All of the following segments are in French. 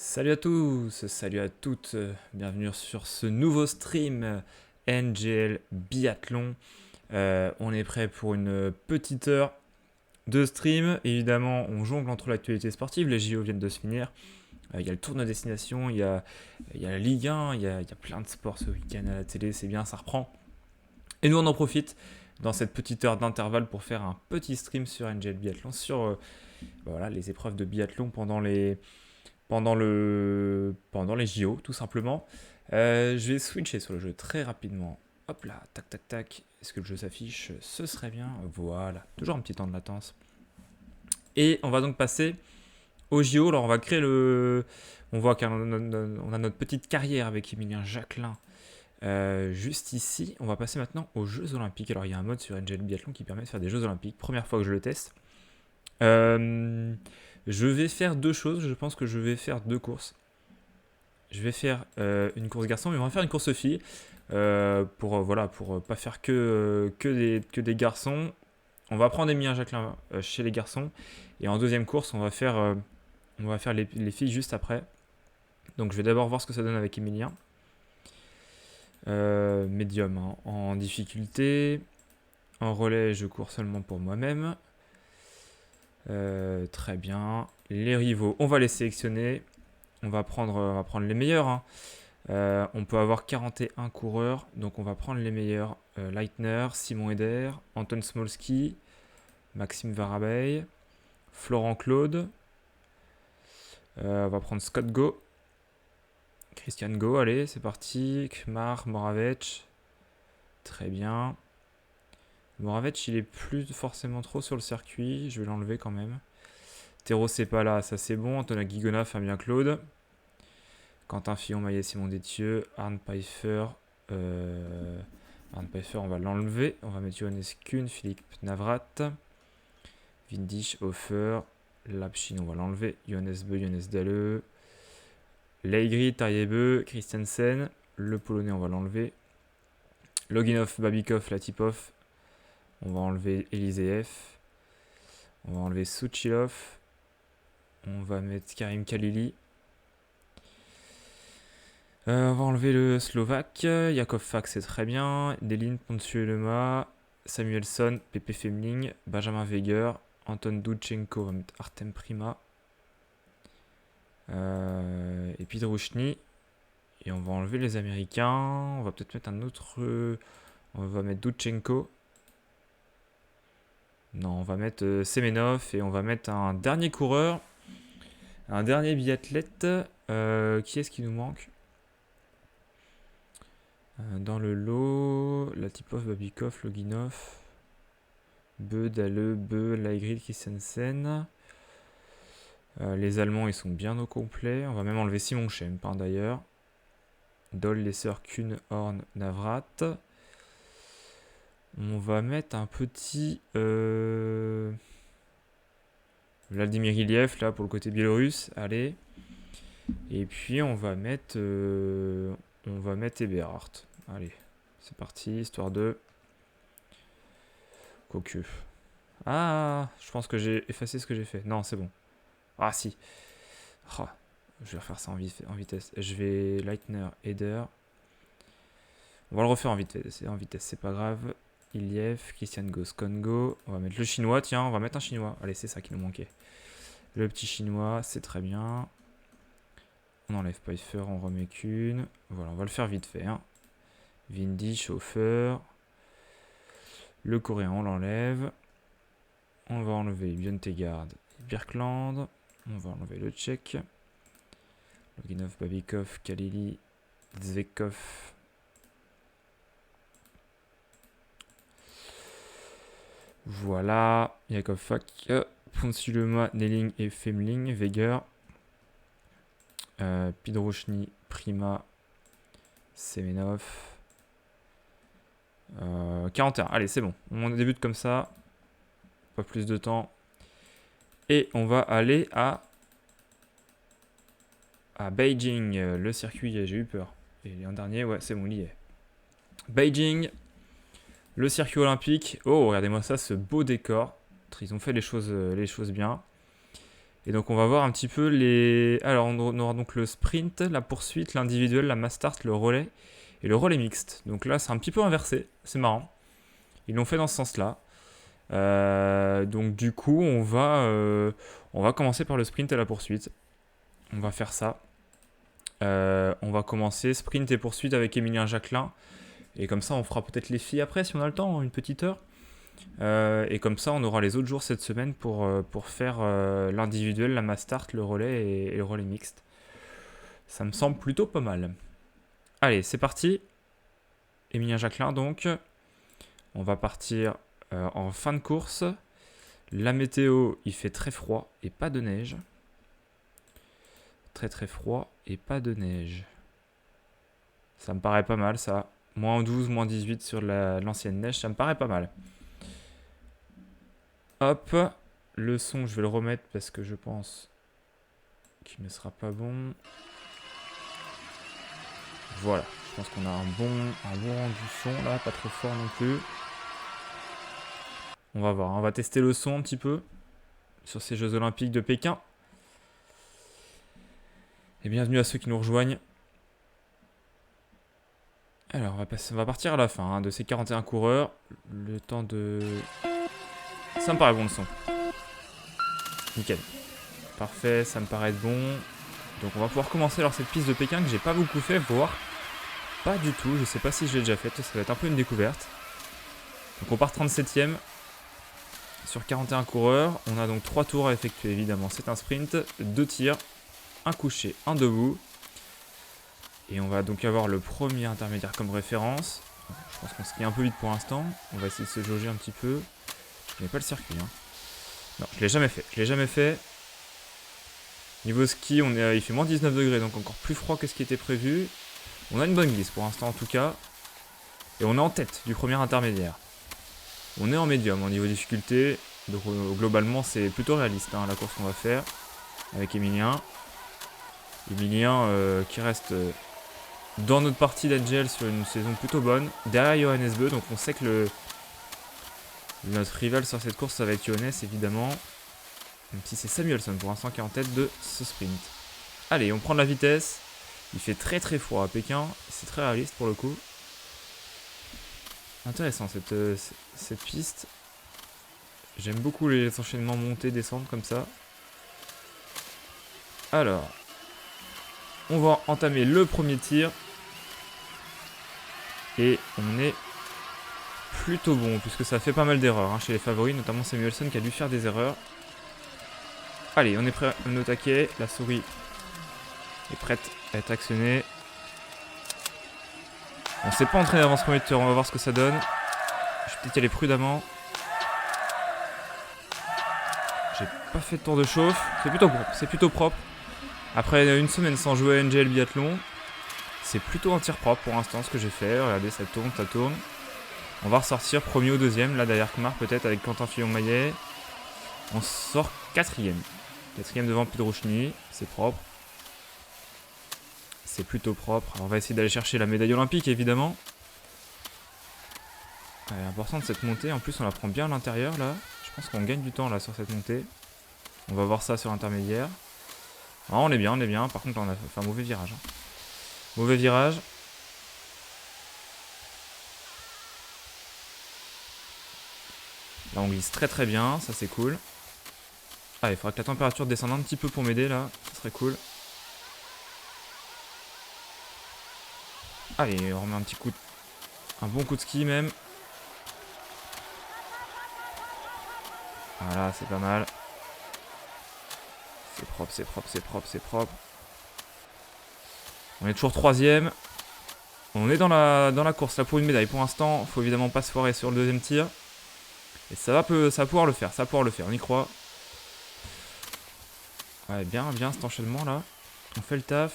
Salut à tous, salut à toutes, bienvenue sur ce nouveau stream NGL Biathlon. On est prêt pour une petite heure de stream. Évidemment, on jongle entre l'actualité sportive, les JO viennent de se finir. Il y a le tournoi destination, il y a la Ligue 1, il y a plein de sports ce week-end à la télé, c'est bien, ça reprend. Et nous, on en profite dans cette petite heure d'intervalle pour faire un petit stream sur NGL Biathlon, sur voilà, les épreuves de biathlon pendant les JO, tout simplement. Je vais switcher sur le jeu très rapidement. Hop là, tac tac tac. Est-ce que le jeu s'affiche? Ce serait bien. Voilà, toujours un petit temps de latence. Et on va donc passer au JO. Alors on va créer le... On voit qu'on a notre petite carrière avec Emilien Jacquelin juste ici. On va passer maintenant aux Jeux Olympiques. Alors il y a un mode sur NGL Biathlon qui permet de faire des Jeux Olympiques. Première fois que je le teste. Je vais faire deux choses. Je pense que je vais faire deux courses. Je vais faire une course garçon, mais on va faire une course fille pour pas faire que des garçons. On va prendre Emilien Jacquelin chez les garçons, et en deuxième course, on va faire les filles juste après. Donc je vais d'abord voir ce que ça donne avec Emilien. Médium hein, en difficulté. En relais, je cours seulement pour moi-même. Très bien. Les rivaux, on va les sélectionner. On va prendre les meilleurs. Hein. On peut avoir 41 coureurs, donc on va prendre les meilleurs. Leitner, Simon Eder, Anton Smolski, Maxime Varabey, Florent Claude. On va prendre Scott Go, Christian Go, allez, c'est parti. Kmar, Moravec. Très bien. Moravec, il est plus forcément trop sur le circuit, je vais l'enlever quand même. Thérault, c'est pas là, ça c'est bon. Antonin Guigona, Fabien Claude. Quentin Fillon, Maillet, Simon Détieux, Arne Pfeiffer. Arne Pfeiffer, on va l'enlever. On va mettre Johannes Kuhn, Philippe Navrat. Windisch, Hofer. Lapchin, on va l'enlever. Johannes Beu, Johannes Dalleux. Leigri, Tariebeu, Christensen. Le Polonais, on va l'enlever. Loginov, Babikov, Latipov. On va enlever Eliseev. On va enlever Souchilov. On va mettre Karim Khalili. On va enlever le Slovaque. Yakov Fak, c'est très bien. Delin Pontieux-Lema. Samuelson, Pepe Femling. Benjamin Weger. Anton Doudchenko, on va mettre Artem Prima. Et puis Drouchny. Et on va enlever les Américains. On va peut-être mettre un autre. On va mettre Doudchenko. Non, on va mettre Semenov. Et on va mettre un dernier coureur. Un dernier biathlète. Qui est-ce qui nous manque? Dans le lot, Latipov, Babikov, Loginov, Beu, Dalleux, Beu, Laigrid, Christensen. Les Allemands, ils sont bien au complet. On va même enlever Simon Schemp, hein, d'ailleurs. Doll, Lesser, Kuhn, Horn, Navrat. On va mettre un petit Vladimir Iliev, là, pour le côté biélorusse. Allez. Et puis, on va mettre Eberhardt. Allez, c'est parti, histoire de... Quoique. Ah, je pense que j'ai effacé ce que j'ai fait. Non, c'est bon. Ah, si. Oh, je vais refaire ça en vitesse. Je vais Leitner, Eder. On va le refaire en vitesse, c'est pas grave. Iliev, Christian Goskongo. On va mettre le chinois, tiens, on va mettre un chinois. Allez, c'est ça qui nous manquait. Le petit chinois, c'est très bien. On enlève Pfeiffer, on remet qu'une. Voilà, on va le faire vite fait. Hein. Vindy, chauffeur. Le coréen, on l'enlève. On va enlever Björntegard et Birkland. On va enlever le tchèque. Loginov, Babikov, Khalili, Zvekov. Voilà. Yakov Fak, Ponsulema, Nelling et Femling, Weger. Pidrochny, Prima, Semenov. 41, allez c'est bon, on débute comme ça, pas plus de temps. Et on va aller à Beijing, le circuit, j'ai eu peur. Et l'an dernier, ouais c'est bon, il y est. Beijing, le circuit olympique. Oh, regardez-moi ça, ce beau décor. Ils ont fait les choses bien. Et donc on va voir un petit peu les... Alors on aura donc le sprint, la poursuite, l'individuel, la mass start, le relais et le relais mixte. Donc là c'est un petit peu inversé, c'est marrant. Ils l'ont fait dans ce sens-là. Donc du coup on va commencer par le sprint et la poursuite. On va faire ça. On va commencer sprint et poursuite avec Emilien Jacquelin. Et comme ça on fera peut-être les filles après si on a le temps, une petite heure. Et comme ça, on aura les autres jours cette semaine pour faire l'individuel, la mass start, le relais et le relais mixte. Ça me semble plutôt pas mal. Allez, c'est parti. Emilien Jacquelin, donc. On va partir en fin de course. La météo, il fait très froid et pas de neige. Très très froid et pas de neige. Ça me paraît pas mal, ça. Moins 12, moins 18 sur l'ancienne neige, ça me paraît pas mal. Hop, le son, je vais le remettre parce que je pense qu'il ne sera pas bon. Voilà, je pense qu'on a un bon rendu son là, pas trop fort non plus. On va voir, on va tester le son un petit peu sur ces Jeux Olympiques de Pékin. Et bienvenue à ceux qui nous rejoignent. Alors, on va partir à la fin de ces 41 coureurs. Le temps de... Ça me paraît bon le son. Nickel. Parfait, ça me paraît être bon. Donc on va pouvoir commencer alors cette piste de Pékin que j'ai pas beaucoup fait, voire pas du tout. Je sais pas si je l'ai déjà faite, ça va être un peu une découverte. Donc on part 37ème sur 41 coureurs. On a donc 3 tours à effectuer évidemment. C'est un sprint, 2 tirs, un couché, un debout. Et on va donc avoir le premier intermédiaire comme référence. Je pense qu'on skie un peu vite pour l'instant. On va essayer de se jauger un petit peu. Je n'ai pas le circuit. Non, je l'ai jamais fait. Niveau ski, il fait moins 19 degrés, donc encore plus froid que ce qui était prévu. On a une bonne glisse pour l'instant en tout cas. Et on est en tête du premier intermédiaire. On est en médium au niveau difficulté. Donc globalement c'est plutôt réaliste la course qu'on va faire avec Emilien. Emilien qui reste dans notre partie d'Angel sur une saison plutôt bonne. Derrière Johannes Beu, donc on sait que notre rival sur cette course ça va être Johannes évidemment. Même si c'est Samuelson pour l'instant qui est en tête de ce sprint. Allez, on prend de la vitesse. Il fait très très froid à Pékin. C'est très réaliste pour le coup. Intéressant cette piste. J'aime beaucoup les enchaînements montées, descendre comme ça. Alors, on va entamer le premier tir. Et on est plutôt bon, puisque ça fait pas mal d'erreurs chez les favoris, notamment Samuelson qui a dû faire des erreurs. Allez, on est prêt à nous attaquer. La souris est prête à être actionnée. On s'est pas entraîné avant ce premier tir, on va voir ce que ça donne. Je vais peut-être y aller prudemment. J'ai pas fait de tour de chauffe. C'est plutôt propre. Après une semaine sans jouer à NGL Biathlon, c'est plutôt un tir propre pour l'instant ce que j'ai fait. Regardez, ça tourne. On va ressortir premier ou deuxième, là derrière Kmar peut-être avec Quentin Fillon-Maillet. On sort quatrième. Quatrième devant Pedrouchny, c'est propre. C'est plutôt propre. Alors on va essayer d'aller chercher la médaille olympique évidemment. Important de cette montée, en plus on la prend bien à l'intérieur là. Je pense qu'on gagne du temps là sur cette montée. On va voir ça sur l'intermédiaire. Ah, on est bien. Par contre on a fait un mauvais virage. Mauvais virage. Là on glisse très très bien, ça c'est cool. Ah, il faudra que la température descende un petit peu pour m'aider là, ça serait cool. Allez, on remet un bon coup de ski même. Voilà, c'est pas mal. C'est propre. On est toujours troisième. On est dans la course là pour une médaille. Pour l'instant, faut évidemment pas se foirer sur le deuxième tir. Et ça va pouvoir le faire, on y croit. Ouais, bien cet enchaînement là. On fait le taf.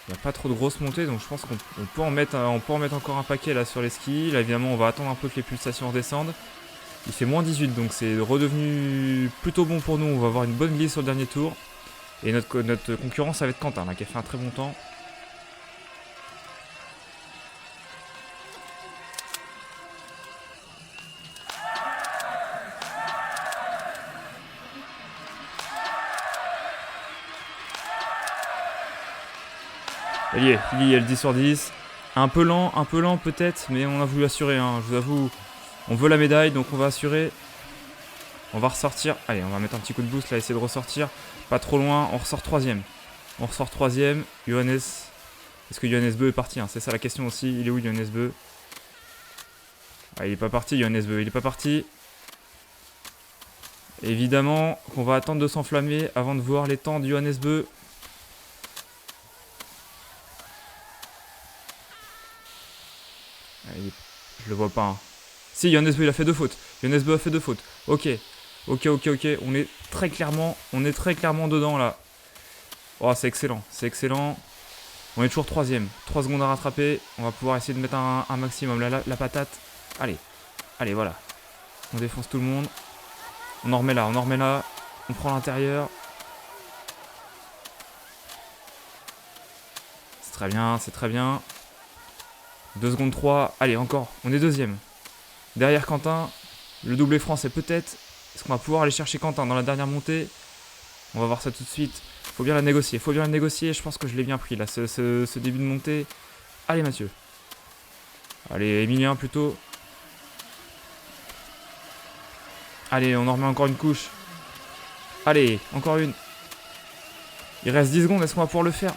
Il n'y a pas trop de grosses montées, donc je pense qu'on peut en mettre encore un paquet là sur les skis. Là évidemment on va attendre un peu que les pulsations redescendent. Il fait moins 18, donc c'est redevenu plutôt bon pour nous. On va avoir une bonne glisse sur le dernier tour. Et notre concurrent ça va être Quentin là, qui a fait un très bon temps. Il y est le 10 sur 10. Un peu lent peut-être, mais on a voulu assurer, hein, je vous avoue. On veut la médaille, donc on va assurer. On va ressortir. Allez, on va mettre un petit coup de boost là, essayer de ressortir. Pas trop loin, on ressort 3ème. On ressort 3ème. Johannes. Est-ce que Johannes Beu est parti, hein? C'est ça la question aussi. Il est où Johannes Beu? Ah, il est pas parti, Johannes Beu. Il est pas parti. Évidemment qu'on va attendre de s'enflammer avant de voir les temps de Johannes Beu. Je le vois pas. Hein. Si, Johannes Beu, il a fait 2 fautes. Johannes Beu a fait 2 fautes. Ok. Ok. On est très clairement dedans là. Oh, c'est excellent. C'est excellent. On est toujours 3ème. 3 secondes à rattraper. On va pouvoir essayer de mettre un maximum. La patate. Allez. Allez, voilà. On défonce tout le monde. On en remet là. On prend l'intérieur. C'est très bien. 2 secondes 3. Allez, encore. On est 2ème. Derrière Quentin. Le doublé français peut-être. Est-ce qu'on va pouvoir aller chercher Quentin dans la dernière montée? On va voir ça tout de suite. Faut bien la négocier. Je pense que je l'ai bien pris là, ce début de montée. Allez Mathieu. Allez Emilien plutôt. Allez, on en remet encore une couche. Allez, encore une. Il reste 10 secondes, est-ce qu'on va pouvoir le faire?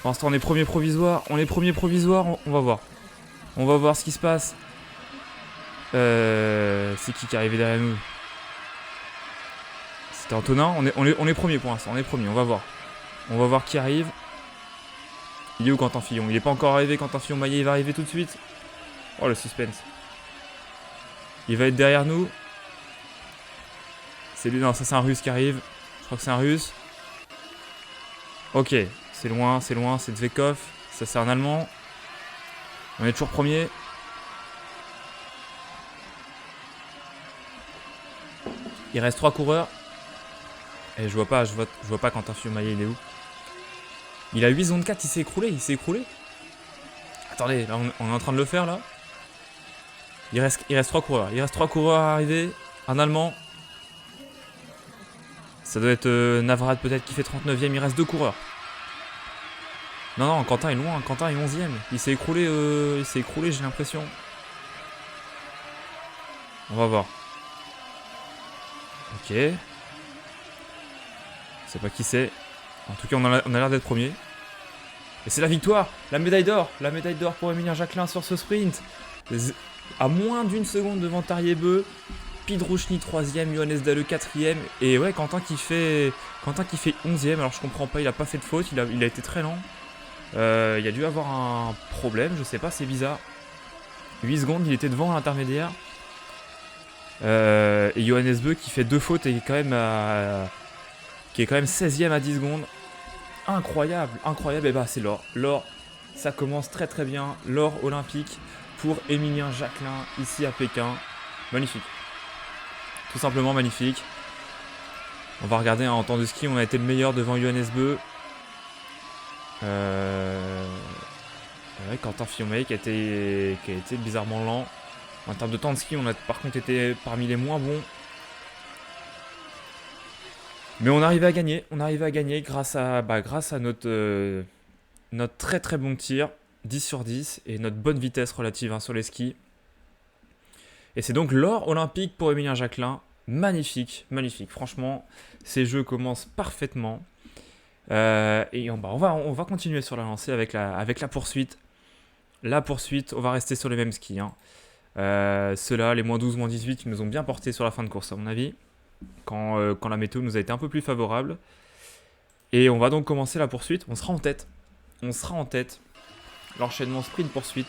Pour l'instant, on est premier provisoire. On va voir. On va voir ce qui se passe. C'est qui est arrivé derrière nous? C'était Antonin. On est premier pour l'instant. On va voir. On va voir qui arrive. Il est où Quentin Fillon? Il n'est pas encore arrivé. Quentin Fillon-Maillet, il va arriver tout de suite. Oh, le suspense. Il va être derrière nous. C'est lui. Non, ça c'est un russe qui arrive. Je crois que c'est un russe. Ok. C'est loin. C'est Dvekov. Ça c'est un allemand. On est toujours premier. Il reste 3 coureurs. Et je vois pas Quentin Fillon-Maillet, il est où? Il a 8 zones 4, il s'est écroulé. Attendez, là on est en train de le faire là. Il reste 3 coureurs. Il reste 3 coureurs à arriver. Un allemand. Ça doit être Navrad peut-être qui fait 39ème. Il reste 2 coureurs. Non, Quentin est loin. Quentin est 11ème. Il s'est écroulé, j'ai l'impression. On va voir. Ok. Je sais pas qui c'est. En tout cas, on a l'air d'être premier. Et c'est la victoire, la médaille d'or pour Emilien Jacquelin sur ce sprint. À moins d'une seconde devant Tarier-Beu. Pidrouchny 3ème, Johannes Dalle 4ème. Et ouais, Quentin qui fait 11ème. Alors je comprends pas, il a pas fait de faute, il a été très lent. Il a dû avoir un problème, je sais pas, c'est bizarre. 8 secondes, il était devant à l'intermédiaire. Et Johannes Beu qui fait 2 fautes et qui est quand même 16ème à 10 secondes. Incroyable. Et bah c'est l'or. L'or, ça commence très très bien. L'or olympique pour Emilien Jacquelin ici à Pékin. Magnifique. Tout simplement magnifique. On va regarder en temps de ski, on a été le meilleur devant Johannes Beu. Ouais, Quentin Fillon-Maillet qui a été bizarrement lent. En termes de temps de ski, on a par contre été parmi les moins bons. Mais on arrivait à gagner grâce à notre très très bon tir, 10 sur 10, et notre bonne vitesse relative sur les skis. Et c'est donc l'or olympique pour Emilien Jacquelin. Magnifique. Franchement, ces jeux commencent parfaitement. Et on va continuer sur la lancée avec la poursuite. La poursuite, on va rester sur les mêmes skis. Ceux-là, les moins 12, moins 18, ils nous ont bien porté sur la fin de course, à mon avis. Quand la météo nous a été un peu plus favorable. Et on va donc commencer la poursuite. On sera en tête. L'enchaînement sprint-poursuite.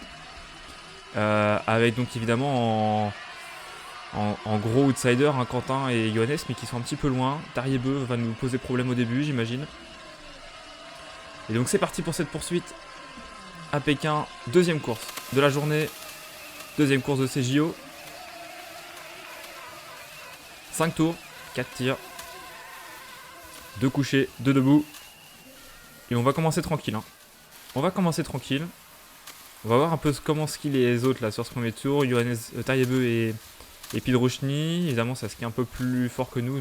Avec donc évidemment en gros outsider, Quentin et Johannes, mais qui sont un petit peu loin. Tarier-Beu va nous poser problème au début, j'imagine. Et donc c'est parti pour cette poursuite à Pékin. Deuxième course de la journée. Deuxième course de ces JO. 5 tours, 4 tirs, 2 couchés, 2 debout. Et on va commencer tranquille. On va voir un peu comment skient les autres là sur ce premier tour. Johannes Tarier-Beu et Pidrouchny. Évidemment, ça skie un peu plus fort que nous.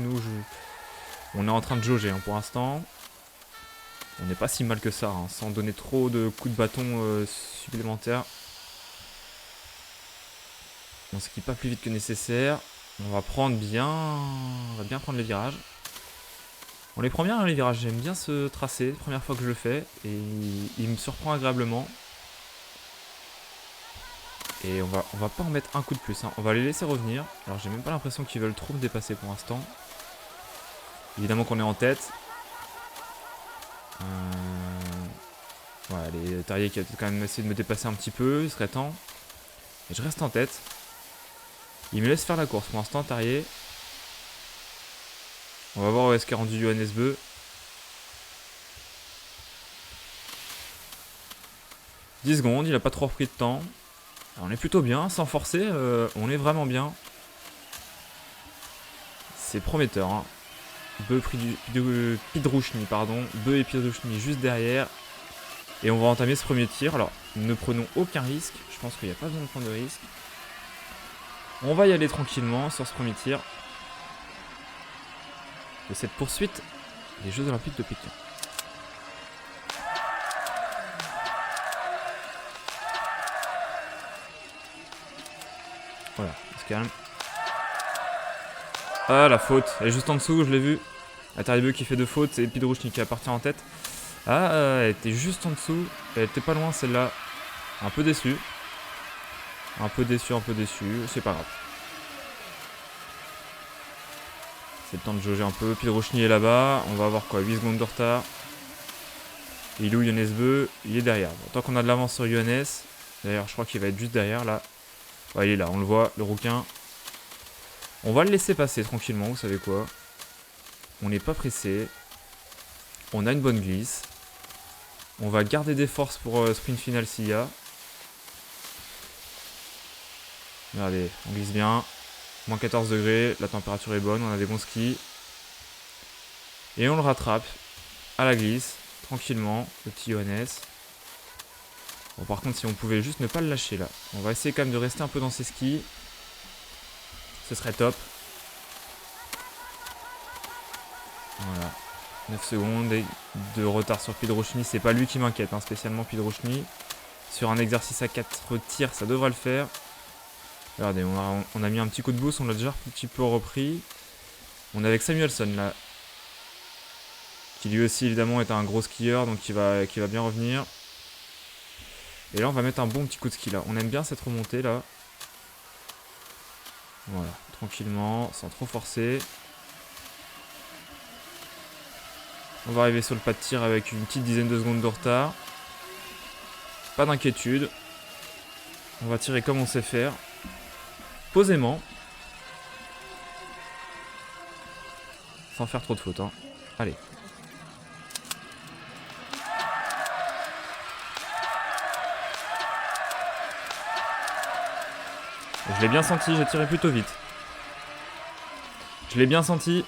On est en train de jauger hein, pour l'instant. On n'est pas si mal que ça, hein, sans donner trop de coups de bâton supplémentaires. On se quitte pas plus vite que nécessaire. On va prendre bien... On va bien prendre les virages. On les prend bien hein, les virages, j'aime bien ce tracé, première fois que je le fais. Et il me surprend agréablement. Et on va pas en mettre un coup de plus, hein. On va les laisser revenir. Alors j'ai même pas l'impression qu'ils veulent trop me dépasser pour l'instant. Évidemment qu'on est en tête. Voilà, les Terriers qui a quand même essayé de me dépasser un petit peu, il serait temps. Et je reste en tête. Il me laisse faire la course pour l'instant, Terrier. On va voir où est-ce qu'est rendu Johannes Beu. « 10 secondes, il a pas trop repris de temps. Alors, on est plutôt bien, sans forcer, on est vraiment bien. C'est prometteur. Hein. Pidrouchny, pardon. Beu et Pidrouchny juste derrière. Et on va entamer ce premier tir. Alors, ne prenons aucun risque. Je pense qu'il n'y a pas besoin de prendre de risque. On va y aller tranquillement sur ce premier tir. De cette poursuite des Jeux Olympiques de Pékin. Voilà, on se calme. Ah, la faute. Elle est juste en dessous, je l'ai vu. Ataribe qui fait 2 fautes et Pidrouchny qui appartient en tête. Ah, elle était juste en dessous. Elle était pas loin celle-là. Un peu déçu. Un peu déçu. C'est pas grave. C'est le temps de jauger un peu. Pidrouchny est là-bas. On va avoir quoi, 8 secondes de retard. Ilou Johannes Beu, il est derrière. Bon, tant qu'on a de l'avance sur Johannes. D'ailleurs, je crois qu'il va être juste derrière là. Ouais, il est là, on le voit, le rouquin. On va le laisser passer tranquillement, vous savez quoi. On n'est pas pressé. On a une bonne glisse. On va garder des forces pour sprint final s'il y a. Regardez, on glisse bien. Moins 14 degrés, la température est bonne, on a des bons skis. Et on le rattrape à la glisse, tranquillement, le petit Johannes. Bon, par contre, si on pouvait juste ne pas le lâcher là. On va essayer quand même de rester un peu dans ses skis. Ce serait top. Voilà. 9 secondes de retard sur Pidrouchny. C'est pas lui qui m'inquiète, hein, spécialement Pidrouchny. Sur un exercice à 4 tirs, ça devrait le faire. Regardez, on a mis un petit coup de boost, on l'a déjà un petit peu repris. On est avec Samuelson là. Qui lui aussi évidemment est un gros skieur, donc qui va bien revenir. Et là on va mettre un bon petit coup de ski là. On aime bien cette remontée là. Voilà, tranquillement, sans trop forcer. On va arriver sur le pas de tir avec une petite dizaine de secondes de retard. Pas d'inquiétude. On va tirer comme on sait faire. Posément. Sans faire trop de fautes. Hein. Allez. Je l'ai bien senti, j'ai tiré plutôt vite. Je l'ai bien senti.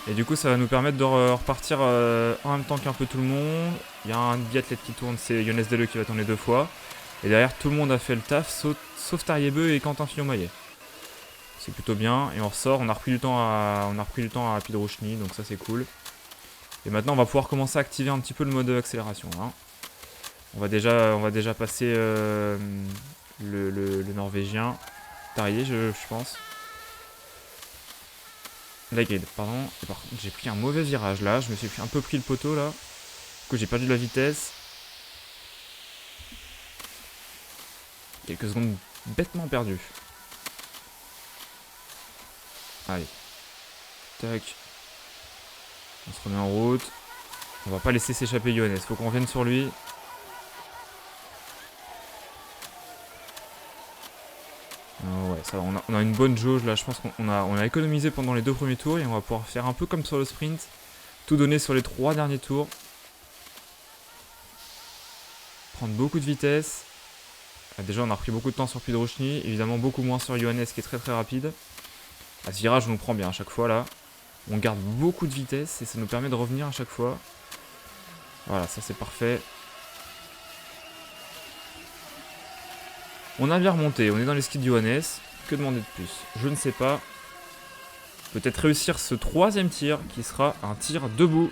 Et du coup, ça va nous permettre de repartir en même temps qu'un peu tout le monde. Il y a un biathlète qui tourne, c'est Johannes Deleu qui va tourner 2 fois. Et derrière, tout le monde a fait le taf, sauf Terrier et Quentin Fillon-Maillet. C'est plutôt bien. Et on ressort, on a repris du temps à Pidrouchny, donc ça c'est cool. Et maintenant, on va pouvoir commencer à activer un petit peu le mode accélération. Hein. On va déjà passer le Norvégien. Terrier, je pense. La grid, pardon. Et par contre, j'ai pris un mauvais virage là. Je me suis un peu pris le poteau là. Du coup, j'ai perdu de la vitesse. Quelques secondes bêtement perdues. Allez. Tac. On se remet en route. On va pas laisser s'échapper Johannes. Faut qu'on revienne sur lui. Ouais, ça, on a une bonne jauge là. Je pense qu'on a économisé pendant les 2 premiers tours. Et on va pouvoir faire un peu comme sur le sprint. Tout donner sur les 3 derniers tours. Prendre beaucoup de vitesse. Déjà, on a repris beaucoup de temps sur Pidrouchny. Évidemment, beaucoup moins sur Johannes qui est très très rapide. À ce virage, on nous prend bien à chaque fois là. On garde beaucoup de vitesse et ça nous permet de revenir à chaque fois. Voilà, ça c'est parfait. On a bien remonté. On est dans les skis de Johannes. Que demander de plus? Je ne sais pas. peut-être réussir ce troisième tir qui sera un tir debout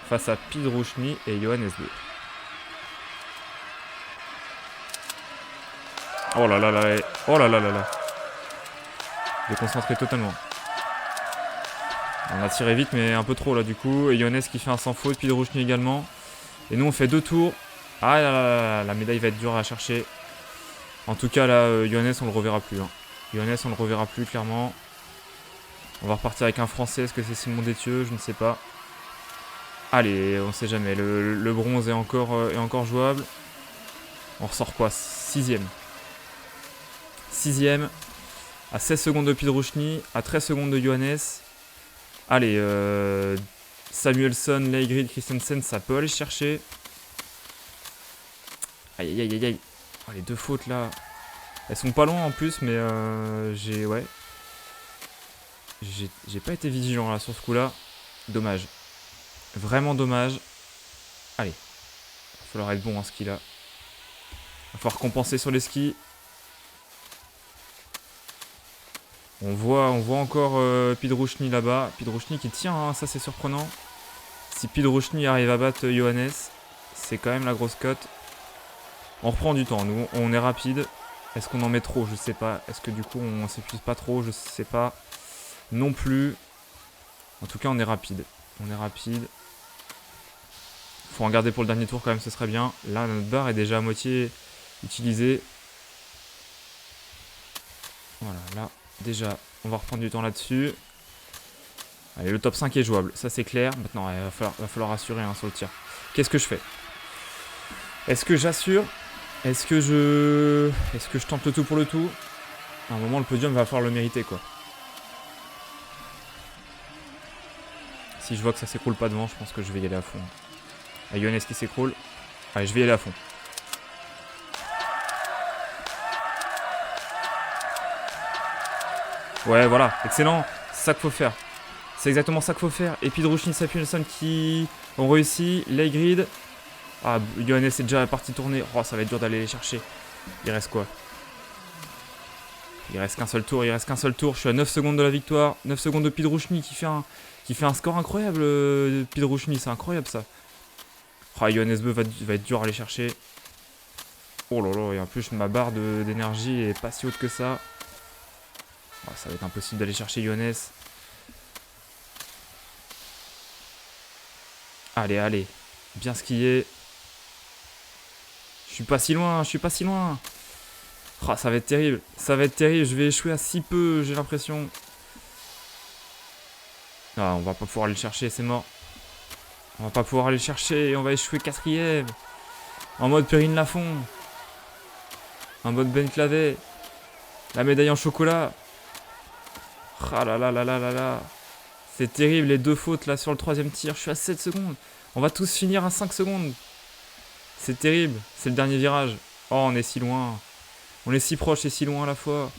face à Pidrouchny et Johannes Bö. Oh là là là, oh là là là là. Déconcentré totalement. On a tiré vite mais un peu trop là du coup. Et Johannes qui fait un sans faute, Pidrouchny également. Et nous on fait 2 tours. Ah là là là, la médaille va être dure à chercher. En tout cas là, Johannes on le reverra plus. Hein. Johannes on le reverra plus clairement. On va repartir avec un français, est-ce que c'est Simon Détieux? Je ne sais pas. Allez, on sait jamais, le bronze est encore jouable. On ressort quoi? 6ème. 6ème. À 16 secondes de Pidrouchny, à 13 secondes de Johannes. Allez, Samuelsson, Leigrid, Christensen, ça peut aller chercher. Aïe aïe aïe aïe. Oh, les 2 fautes là. Elles sont pas loin en plus, mais ouais. J'ai pas été vigilant là sur ce coup là. Dommage. Vraiment dommage. Allez. Il va falloir être bon en ski là. Il va falloir compenser sur les skis. On voit encore Pidrouchny là-bas. Pidrouchny qui tient, hein, ça c'est surprenant. Si Pidrouchny arrive à battre Johannes, c'est quand même la grosse cote. On reprend du temps, nous, on est rapide. Est-ce qu'on en met trop? Je sais pas. Est-ce que du coup on s'épuise pas trop? Je sais pas. Non plus. En tout cas, on est rapide. On est rapide. Faut en garder pour le dernier tour quand même, ce serait bien. Là, notre barre est déjà à moitié utilisée. Voilà, là, déjà, on va reprendre du temps là-dessus. Allez, le top 5 est jouable, ça c'est clair. Maintenant, il va falloir assurer hein, sur le tir. Qu'est-ce que je fais? Est-ce que j'assure? Est-ce que je tente le tout pour le tout? À un moment, le podium va falloir le mériter, quoi. Si je vois que ça s'écroule pas devant, je pense que je vais y aller à fond. Ah, Johannes qui s'écroule. Allez, je vais y aller à fond. Ouais, voilà, excellent. C'est ça qu'il faut faire. C'est exactement ça qu'il faut faire. Et Pidrouchny, Samuelsson qui ont réussi. Leigrid. Ah, Johannes est déjà parti tourner. Oh, ça va être dur d'aller les chercher. Il reste quoi? Il reste qu'un seul tour. Je suis à 9 secondes de la victoire. 9 secondes de Pidrouchny qui fait un score incroyable. Pidrouchny, c'est incroyable ça. Oh, Johannes Bö va être dur à aller chercher. Oh là là, et en plus ma barre d'énergie est pas si haute que ça. Oh, ça va être impossible d'aller chercher Johannes. Allez, allez. Bien skié. Je suis pas si loin. Oh, ça va être terrible. Je vais échouer à si peu, j'ai l'impression. Ah, on va pas pouvoir aller le chercher, c'est mort. On va pas pouvoir aller le chercher et on va échouer 4ème. En mode Perrine Lafont. En mode Ben Clavet. La médaille en chocolat. Ah là là là là là là. C'est terrible, les 2 fautes là sur le 3ème tir. Je suis à 7 secondes. On va tous finir à 5 secondes. C'est terrible. C'est le dernier virage. Oh, on est si loin. On est si proche et si loin à la fois.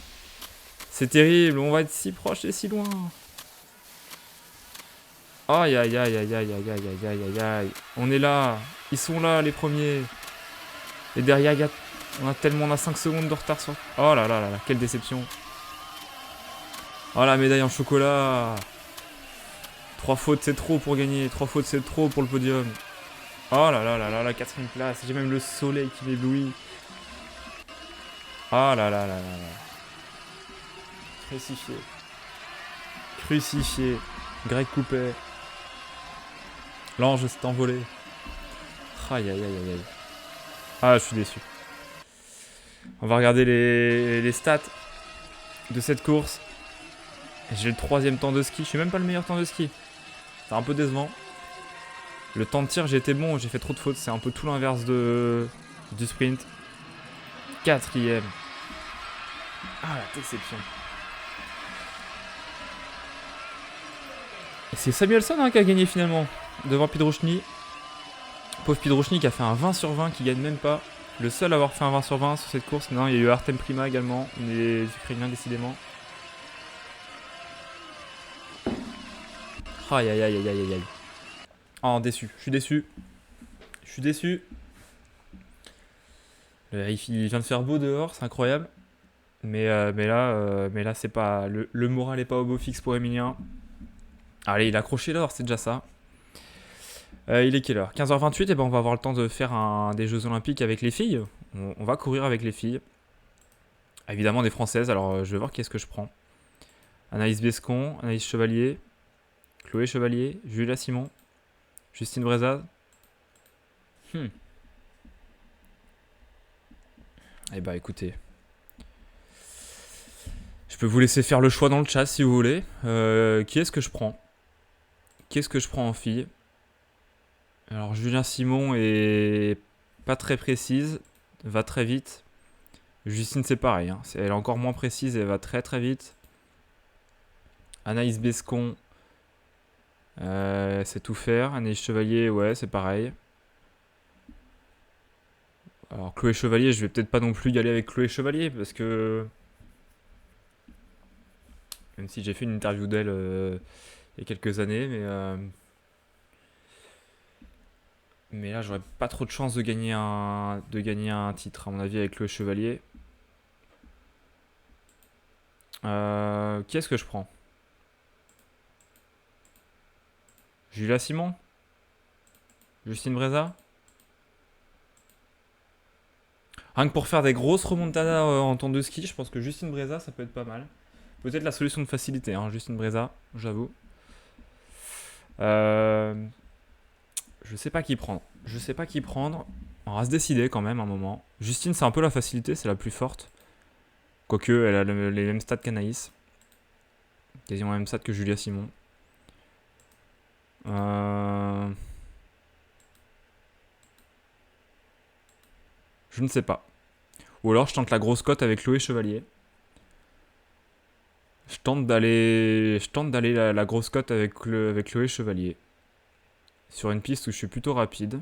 C'est terrible. On va être si proche et si loin. Aïe aïe aïe aïe aïe aïe aïe aïe aïe aïe. On est là. Ils sont là, les premiers. Et derrière, on a 5 secondes de retard sur... Oh là là là là, quelle déception. Oh, la médaille en chocolat. 3 fautes, c'est trop pour gagner. 3 fautes, c'est trop pour le podium. Oh là là là là, la 4ème place. J'ai même le soleil qui m'éblouit. Oh là là là là là. Crucifié. Greg Coupet. L'ange s'est envolé. Aïe aïe aïe aïe aïe. Ah, je suis déçu. On va regarder les stats de cette course. J'ai le 3ème temps de ski. Je suis même pas le meilleur temps de ski. C'est un peu décevant. Le temps de tir, j'ai été bon. J'ai fait trop de fautes. C'est un peu tout l'inverse du sprint. 4ème. Ah, la déception. Et c'est Samuelsson hein, qui a gagné finalement. Devant Pidrouchny. Pauvre Pidrouchny qui a fait un 20 sur 20 qui gagne même pas. Le seul à avoir fait un 20 sur 20 sur cette course. Non, il y a eu Artem Prima également. Les Ukrainiens décidément. Aïe aïe aïe aïe aïe aïe. Oh, déçu. Je suis déçu. Il vient de faire beau dehors, c'est incroyable. Mais là c'est pas... Le moral est pas au beau fixe pour Emilien. Allez, il a accroché l'or, c'est déjà ça. Il est quelle heure? 15h28, et ben on va avoir le temps de faire des Jeux Olympiques avec les filles. On va courir avec les filles. Évidemment des Françaises, alors je vais voir qu'est-ce que je prends. Anaïs Bescon, Anaïs Chevalier, Chloé Chevalier, Julia Simon, Justine Brezade. Eh bah écoutez, je peux vous laisser faire le choix dans le chat si vous voulez. Qui est-ce que je prends? Qu'est-ce que je prends en fille? Alors Julien Simon est pas très précise, va très vite. Justine c'est pareil, hein. Elle est encore moins précise et elle va très très vite. Anaïs Bescon, c'est tout faire. Anaïs Chevalier, ouais, c'est pareil. Alors Chloé Chevalier, je vais peut-être pas non plus y aller avec Chloé Chevalier parce que... Même si j'ai fait une interview d'elle il y a quelques années, mais là j'aurais pas trop de chance de gagner un titre à mon avis avec Chloé Chevalier. Qui est-ce que je prends? Julia Simon? Justine Breza? Rien que pour faire des grosses remontadas en temps de ski, je pense que Justine Breza, ça peut être pas mal. Peut-être la solution de facilité, hein, Justine Breza, j'avoue. Je sais pas qui prendre. Je sais pas qui prendre. On va se décider quand même un moment. Justine, c'est un peu la facilité, c'est la plus forte. Quoique, elle a les mêmes stats qu'Anaïs. Quasiment les mêmes stats que Julia Simon. Je ne sais pas. Ou alors je tente la grosse cote avec Chloé Chevalier. Je tente d'aller la grosse cote avec Chloé Chevalier. Sur une piste où je suis plutôt rapide.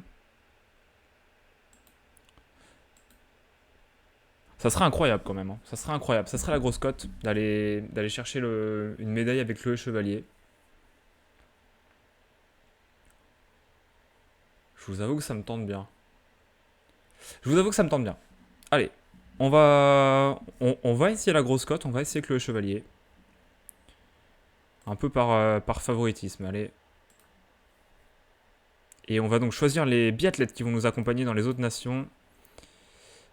Ça serait incroyable quand même, hein. Ça serait incroyable. Ça serait la grosse cote d'aller chercher une médaille avec Chloé Chevalier. Je vous avoue que ça me tente bien. Je vous avoue que ça me tente bien. Allez, on va essayer la grosse cote, on va essayer Chloé Chevalier. Un peu par favoritisme, allez. Et on va donc choisir les biathlètes qui vont nous accompagner dans les autres nations.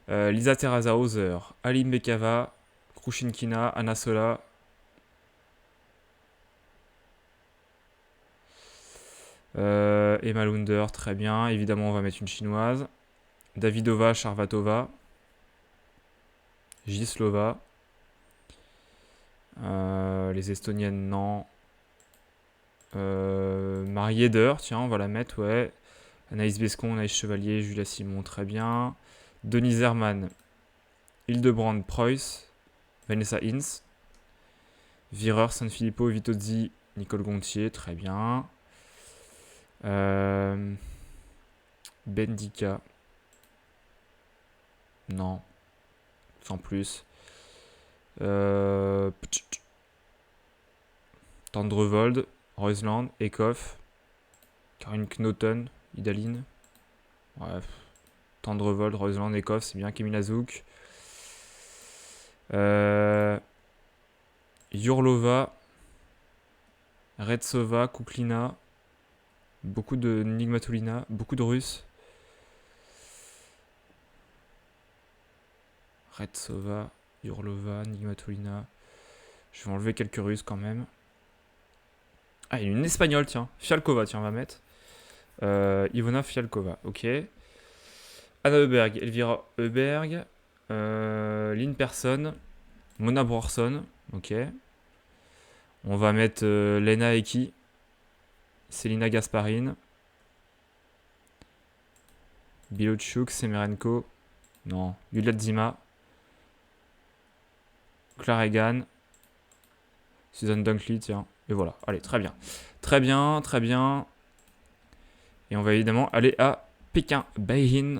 Lisa Teresa Hauser, Alim Bekava, Krushinkina, Anna Sola. Emma Lunder, très bien. Évidemment, on va mettre une chinoise. Davidova, Charvatova. Gislova. Les estoniennes, non. Marie Eder, tiens, on va la mettre, ouais. Anaïs Bescon, Anaïs Chevalier, Julia Simon, très bien. Denise Herman, Hildebrand Preuss, Vanessa Hinz. Virer, Sanfilippo, Vitozzi, Nicole Gontier, très bien. Bendika. Non. Sans plus. Tendrevold, Reusland, Ekoff, Karin Knoten, Idaline. Bref. Tendrevold, Reusland, Ekoff, c'est bien. Kemina Zouk. Yurlova, Retsova, Kuklina. Beaucoup de Nigmatulina, beaucoup de Russes. Retsova, Yurlova, Nigmatulina. Je vais enlever quelques Russes quand même. Ah, il y a une espagnole, tiens. Fialkova, tiens, on va mettre. Ivona Fialkova, ok. Anna Heuberg, Elvira Heuberg. Lynn Persson. Mona Brorson, ok. On va mettre Lena Eki. Selina Gasparine. Bilochuk, Semerenko. Non. Yulia Zima. Clara Egan. Susan Dunkley, tiens. Et voilà. Allez, très bien. Très bien, très bien. Et on va évidemment aller à Pékin, Beijing.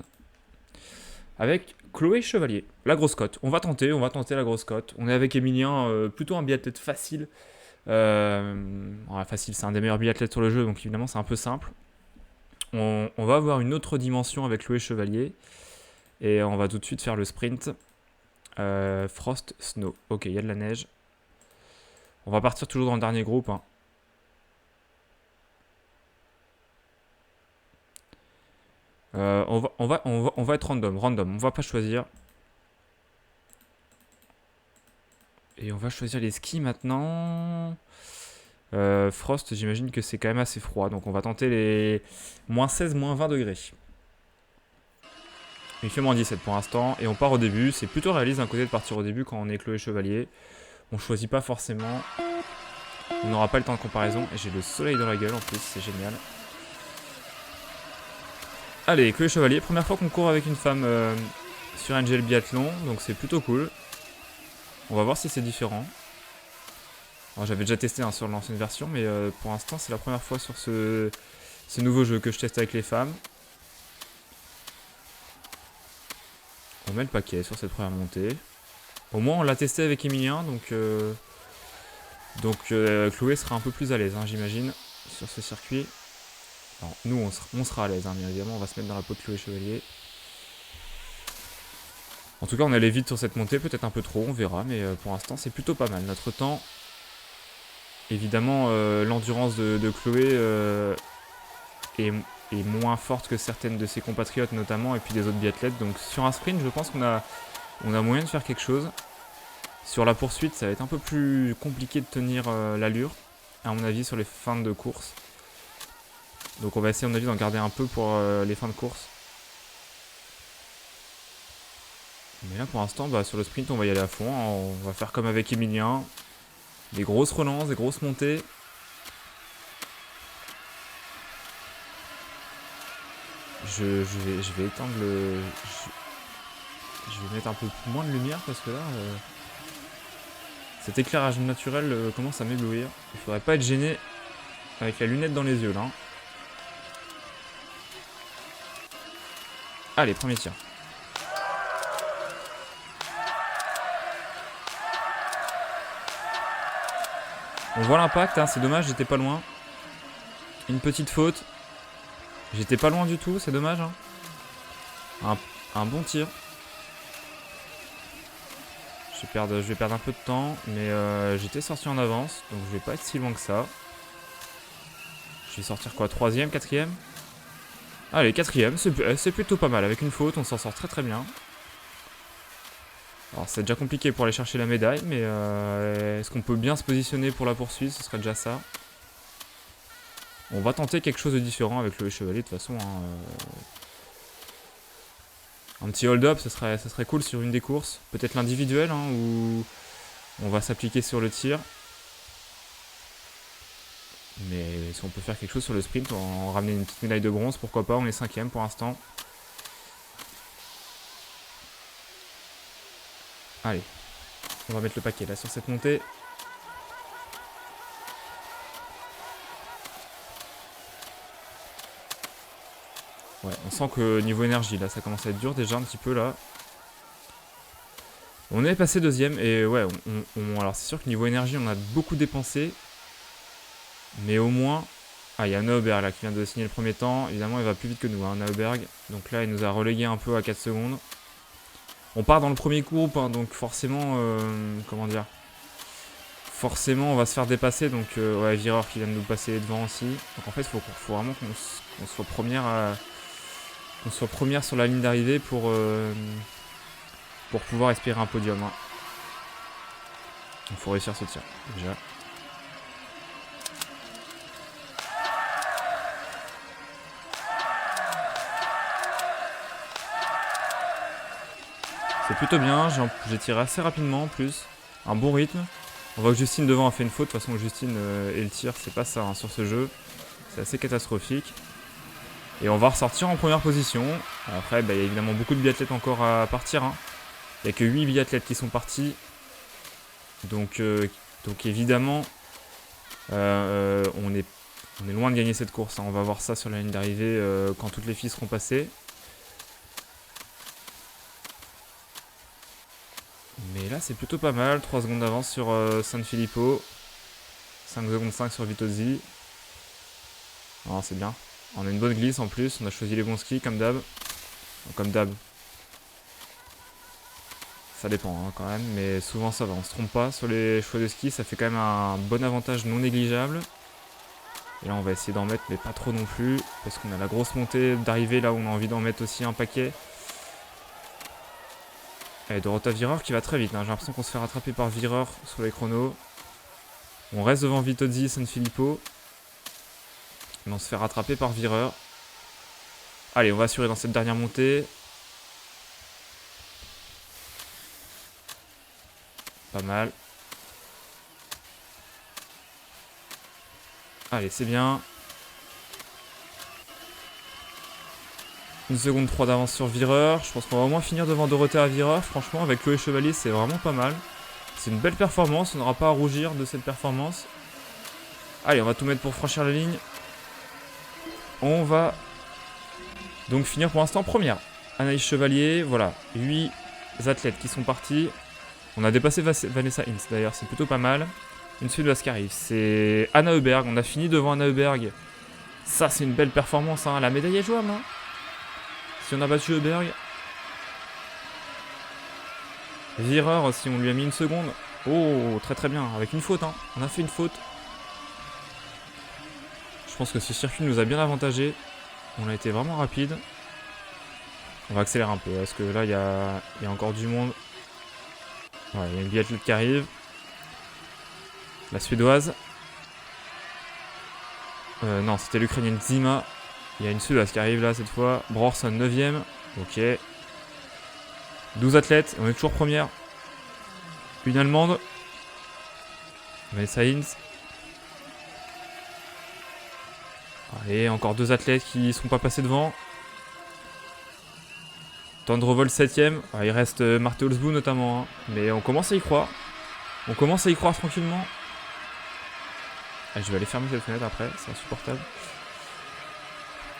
Avec Chloé Chevalier. La grosse cote. On va tenter la grosse cote. On est avec Emilien, plutôt un biathlète facile. Facile, c'est un des meilleurs biathlètes sur le jeu, donc évidemment c'est un peu simple. On va avoir une autre dimension avec Chloé Chevalier. Et on va tout de suite faire le sprint. Frost, Snow. Ok, il y a de la neige. On va partir toujours dans le dernier groupe. Hein. On va être random. On va pas choisir. Et on va choisir les skis maintenant. Frost, j'imagine que c'est quand même assez froid. Donc on va tenter les moins 16, moins 20 degrés. Il fait moins 17 pour l'instant. Et on part au début. C'est plutôt réaliste d'un côté de partir au début quand on est Chloé Chevalier. On choisit pas forcément. On n'aura pas le temps de comparaison. Et j'ai le soleil dans la gueule en plus. C'est génial. Allez, Chloé Chevalier. Première fois qu'on court avec une femme sur Angel Biathlon. Donc c'est plutôt cool. On va voir si c'est différent. J'avais déjà testé sur l'ancienne version. Mais pour l'instant, c'est la première fois sur ce nouveau jeu que je teste avec les femmes. On met le paquet sur cette première montée. Au moins on l'a testé avec Emilien, donc Chloé sera un peu plus à l'aise, hein, j'imagine, sur ce circuit. Alors, nous on sera à l'aise, hein, bien évidemment, on va se mettre dans la peau de Chloé Chevalier. En tout cas on allait vite sur cette montée, peut-être un peu trop, on verra, mais pour l'instant c'est plutôt pas mal. Notre temps, évidemment l'endurance de Chloé est moins forte que certaines de ses compatriotes notamment, et puis des autres biathlètes, donc sur un sprint je pense qu'on a moyen de faire quelque chose. Sur la poursuite, ça va être un peu plus compliqué de tenir l'allure, à mon avis, sur les fins de course. Donc on va essayer, à mon avis, d'en garder un peu pour les fins de course. Mais là, pour l'instant, sur le sprint, on va y aller à fond. On va faire comme avec Emilien. Des grosses relances, des grosses montées. Je vais éteindre le... Je vais mettre un peu moins de lumière parce que là... Cet éclairage naturel commence à m'éblouir. Il faudrait pas être gêné avec la lunette dans les yeux là. Allez, premier tir. On voit l'impact, hein, c'est dommage, j'étais pas loin. Une petite faute. J'étais pas loin du tout, c'est dommage. Hein. Un bon tir. Je vais perdre un peu de temps, mais j'étais sorti en avance, donc je vais pas être si loin que ça. Je vais sortir quoi, 3ème, 4ème? Allez, 4ème, c'est plutôt pas mal. Avec une faute, on s'en sort très très bien. Alors c'est déjà compliqué pour aller chercher la médaille, mais est-ce qu'on peut bien se positionner pour la poursuite? Ce serait déjà ça. On va tenter quelque chose de différent avec le Chevalier de toute façon. Hein, un petit hold-up, ça serait cool sur une des courses. Peut-être l'individuel, hein, où on va s'appliquer sur le tir. Mais si on peut faire quelque chose sur le sprint, en ramener une petite médaille de bronze, pourquoi pas, on est 5ème pour l'instant. Allez, on va mettre le paquet là sur cette montée. Ouais, on sent que niveau énergie là, ça commence à être dur déjà un petit peu là. On est passé 2ème et ouais, alors c'est sûr que niveau énergie, on a beaucoup dépensé. Mais au moins... Ah, il y a Nauberg là qui vient de signer le premier temps. Évidemment, il va plus vite que nous, hein, Nauberg. Donc là, il nous a relégué un peu à 4 secondes. On part dans le premier groupe, hein, donc forcément... comment dire? Forcément, on va se faire dépasser. Donc, ouais, Vireur qui vient de nous passer devant aussi. Donc en fait, il faut vraiment qu'on soit première qu'on soit première sur la ligne d'arrivée pour pouvoir espérer un podium. Hein. Il faut réussir ce tir, déjà. C'est plutôt bien, j'ai tiré assez rapidement en plus, un bon rythme. On voit que Justine devant a fait une faute, de toute façon Justine et le tir c'est pas ça hein, sur ce jeu, c'est assez catastrophique. Et on va ressortir en première position, après il y a évidemment beaucoup de biathlètes encore à partir. Hein. Il n'y a que 8 biathlètes qui sont partis, donc évidemment on est loin de gagner cette course, hein. On va voir ça sur la ligne d'arrivée quand toutes les filles seront passées. Mais là c'est plutôt pas mal, 3 secondes d'avance sur San Filippo, 5 secondes 5 sur Vitozzi. Oh, c'est bien, on a une bonne glisse en plus, on a choisi les bons skis comme d'hab. Comme d'hab. Ça dépend hein, quand même, mais souvent ça va, on se trompe pas. Sur les choix de ski, ça fait quand même un bon avantage non négligeable. Et là on va essayer d'en mettre, mais pas trop non plus, parce qu'on a la grosse montée d'arrivée là où on a envie d'en mettre aussi un paquet. Et Dorota Vireur qui va très vite, hein. J'ai l'impression qu'on se fait rattraper par Vireur sur les chronos. On reste devant Vitozzi et Sanfilippo. Mais on se fait rattraper par Vireur. Allez, on va assurer dans cette dernière montée. Pas mal. Allez, c'est bien. 1 seconde 3 d'avance sur Vireur. Je pense qu'on va au moins finir devant Dorothea Vireur. Franchement, avec Chloé Chevalier, c'est vraiment pas mal. C'est une belle performance. On n'aura pas à rougir de cette performance. Allez, on va tout mettre pour franchir la ligne. On va donc finir pour l'instant première. Anaïs Chevalier, voilà. 8 athlètes qui sont partis. On a dépassé Vanessa Hintz d'ailleurs, c'est plutôt pas mal. Une suédoise qui arrive, c'est Anna Heuberg. On a fini devant Anna Heuberg. Ça, c'est une belle performance. Hein. La médaille est jouable. Hein. Si on a battu Heuberg. Vireur, si on lui a mis 1 seconde. Oh, très très bien. Avec une faute. Hein. On a fait une faute. Je pense que ce circuit nous a bien avantagé. On a été vraiment rapide. On va accélérer un peu. Parce que là, il y a encore du monde. Ouais, il y a une biathlète qui arrive. La suédoise. Non, c'était l'ukrainienne Zima. Il y a une suédoise qui arrive là cette fois. Brorson 9ème. Ok. 12 athlètes. On est toujours première. Une allemande. Vanessa Hintz. Allez, encore 2 athlètes qui ne sont pas passés devant. Tendrevol 7ème. Il reste Marthe Olsbu notamment. Hein. Mais on commence à y croire. On commence à y croire tranquillement. Allez, je vais aller fermer cette fenêtre après. C'est insupportable.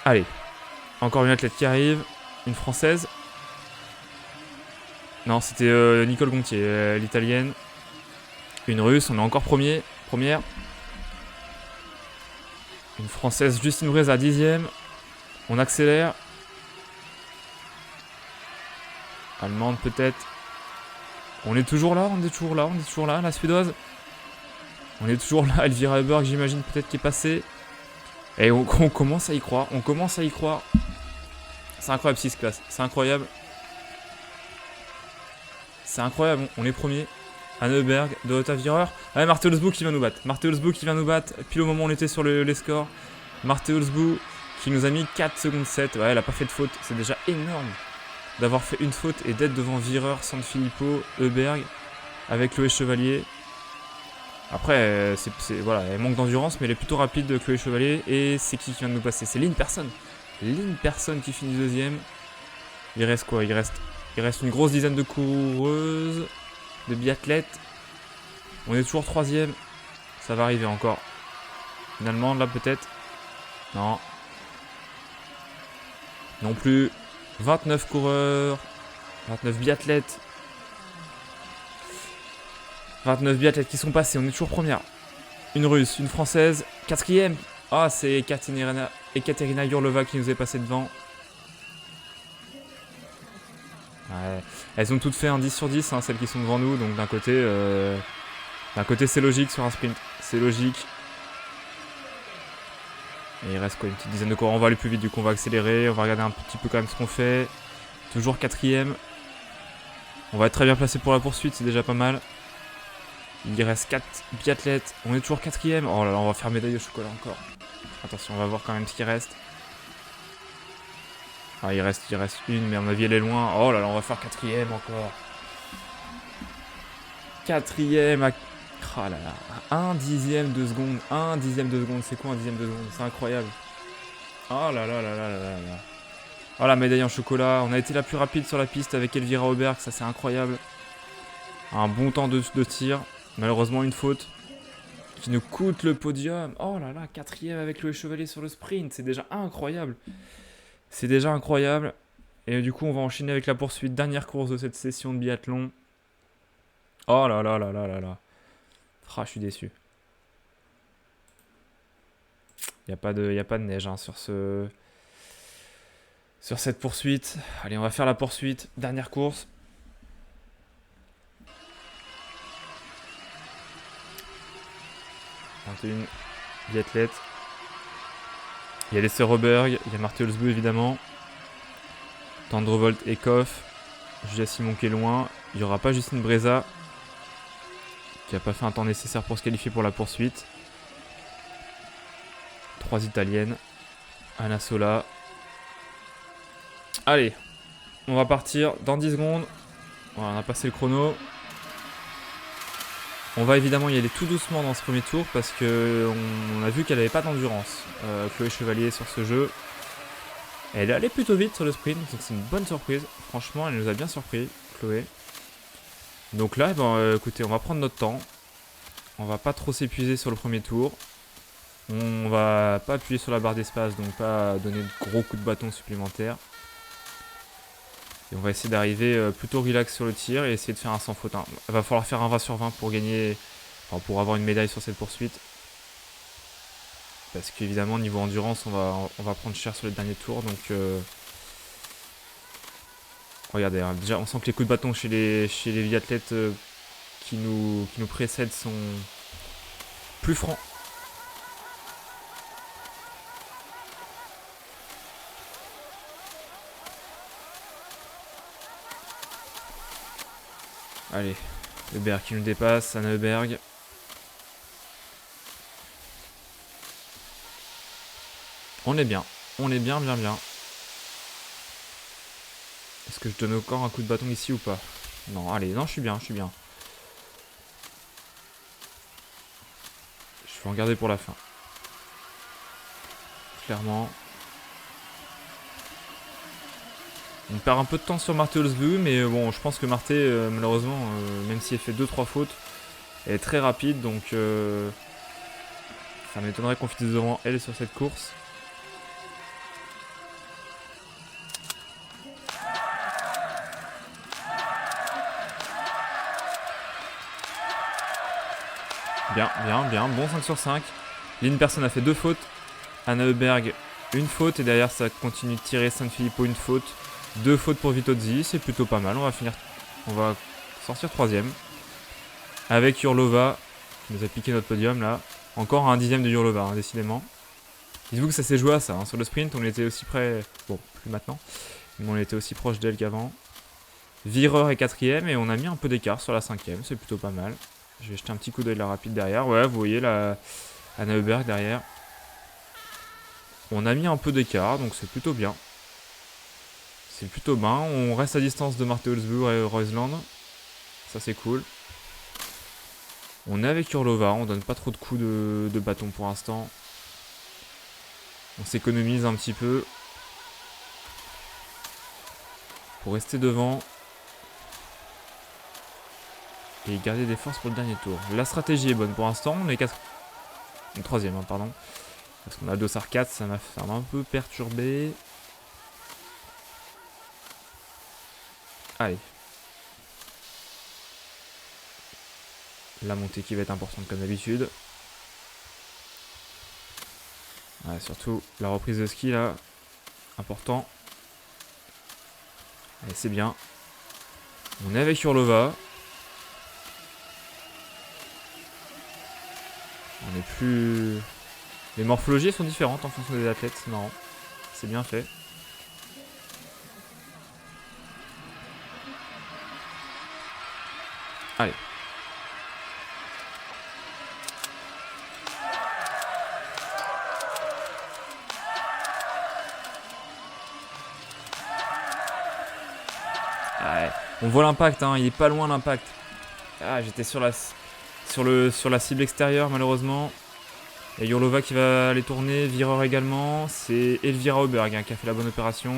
Allez. Encore une athlète qui arrive. Une française. Non, c'était Nicole Gontier, l'italienne. Une russe. On est encore première. Une française, Justine Breza, 10ème. On accélère. Allemande peut-être. On est toujours là, la suédoise. On est toujours là, Elvira Heuberg, j'imagine peut-être qui est passée. Et on commence à y croire, C'est incroyable ce qui se passe, c'est incroyable. On est premier. Anna Heuberg, Dorota Vireur. Allez, Marthe Olsbu qui va nous battre. Pile au moment où on était sur les scores. Marthe Olsbu qui nous a mis 4 secondes 7. Ouais, elle a pas fait de faute, c'est déjà énorme d'avoir fait une faute et d'être devant Vireur, Sanfilippo, Heuberg avec Chloé Chevalier. Après, voilà, elle manque d'endurance, mais elle est plutôt rapide, Chloé Chevalier. Et c'est qui vient de nous passer? C'est Lynn Person. Lynn Person qui finit deuxième. Il reste quoi? Il reste une grosse dizaine de coureuses, de biathlètes. On est toujours troisième. Ça va arriver encore. Une allemande là peut-être? Non. Non plus. 29 coureurs. 29 biathlètes. 29 biathlètes qui sont passés, on est toujours première. Une russe, une française, 4ème. Ah, c'est Ekaterina Yurlova qui nous est passée devant. Ouais. Elles ont toutes fait un 10 sur 10, hein, celles qui sont devant nous. Donc d'un côté c'est logique sur un sprint. C'est logique. Et il reste quoi, une petite dizaine de coureurs. On va aller plus vite, du coup on va accélérer. On va regarder un petit peu quand même ce qu'on fait. Toujours 4ème. On va être très bien placé pour la poursuite, c'est déjà pas mal. Il reste 4 biathlètes. On est toujours 4ème. Oh là là, on va faire médaille au chocolat encore. Attention, on va voir quand même ce qui reste. Ah, il reste une, mais à mon avis, elle est loin. Oh là là, on va faire 4ème encore. 4ème à... Oh là là. 1 dixième de seconde. 1 dixième de seconde. C'est quoi 1 dixième de seconde? C'est incroyable. Oh là là là là là là là. Oh la médaille en chocolat. On a été la plus rapide sur la piste avec Elvira Heuberg. Ça, c'est incroyable. Un bon temps de tir. Malheureusement, une faute qui nous coûte le podium. Oh là là, 4ème avec Chloé Chevalier sur le sprint. C'est déjà incroyable. Et du coup, on va enchaîner avec la poursuite. Dernière course de cette session de biathlon. Oh là là là là là là. Ah, je suis déçu. Il n'y a pas de neige hein, sur cette poursuite. Allez, on va faire la poursuite. Dernière course. 21 biathlètes. Il y a les Seroberg, il y a Martelsbue évidemment. Tendrevolt et Koff. Julia Simon qui est loin. Il n'y aura pas Justine Breza, qui n'a pas fait un temps nécessaire pour se qualifier pour la poursuite. 3 italiennes. Anna Sola. Allez, on va partir dans 10 secondes. Voilà, on a passé le chrono. On va évidemment y aller tout doucement dans ce premier tour parce qu'on a vu qu'elle n'avait pas d'endurance. Chloé Chevalier sur ce jeu. Elle est allée plutôt vite sur le sprint, donc c'est une bonne surprise. Franchement, elle nous a bien surpris, Chloé. Donc là, écoutez, on va prendre notre temps. On va pas trop s'épuiser sur le premier tour. On va pas appuyer sur la barre d'espace, donc pas donner de gros coups de bâton supplémentaires. Et on va essayer d'arriver plutôt relax sur le tir et essayer de faire un sans faute. Il va falloir faire un 20 sur 20 pour gagner, enfin pour avoir une médaille sur cette poursuite. Parce qu'évidemment, niveau endurance, on va prendre cher sur les derniers tours. Donc, regardez, hein, déjà, on sent que les coups de bâton chez les biathlètes qui nous précèdent sont plus francs. Allez, Heuberg qui nous dépasse, Anna Heuberg. On est bien, bien. Est-ce que je donne encore un coup de bâton ici ou pas? Non, allez, non, je suis bien. Je vais en garder pour la fin. Clairement. On perd un peu de temps sur Marthe Holzbu, mais bon, je pense que Marthe, malheureusement, même si elle fait 2-3 fautes, elle est très rapide, donc ça m'étonnerait qu'on finisse devant elle sur cette course. Bien, bon 5 sur 5. Lynn Person a fait 2 fautes, Anna Heuberg une faute, et derrière ça continue de tirer, San Filippo une faute, 2 fautes pour Vitozzi, c'est plutôt pas mal, on va sortir 3ème. Avec Yurlova, qui nous a piqué notre podium là. Encore un 10ème de Yurlova, hein, décidément. Dites-vous que ça s'est joué à ça, hein. Sur le sprint on était aussi près, bon plus maintenant, mais on était aussi proche d'elle qu'avant. Vireur est 4ème et on a mis un peu d'écart sur la 5ème, c'est plutôt pas mal. Je vais jeter un petit coup d'œil la rapide derrière. Ouais, vous voyez la Anna Heuberg derrière. On a mis un peu d'écart, donc c'est plutôt bien. C'est plutôt bien. On reste à distance de Marthe Holzbu et Roisland. Ça c'est cool. On est avec Yurlova, on donne pas trop de coups de bâton pour l'instant. On s'économise un petit peu. Pour rester devant. Et garder des forces pour le dernier tour. La stratégie est bonne pour l'instant. On est 4... 3ème, hein, pardon. Parce qu'on a Dossard 4, ça m'a un peu perturbé. Allez. La montée qui va être importante comme d'habitude. Ouais, surtout la reprise de ski là. Important. Allez, c'est bien. On est avec Yurlova. On est plus... Les morphologies sont différentes en fonction des athlètes, c'est marrant. C'est bien fait. Allez. Ouais. On voit l'impact, hein, il est pas loin l'impact. Ah, j'étais sur la cible extérieure malheureusement. Il y a Yurlova qui va aller tourner, Vireur également. C'est Elvira Heuberg hein, qui a fait la bonne opération.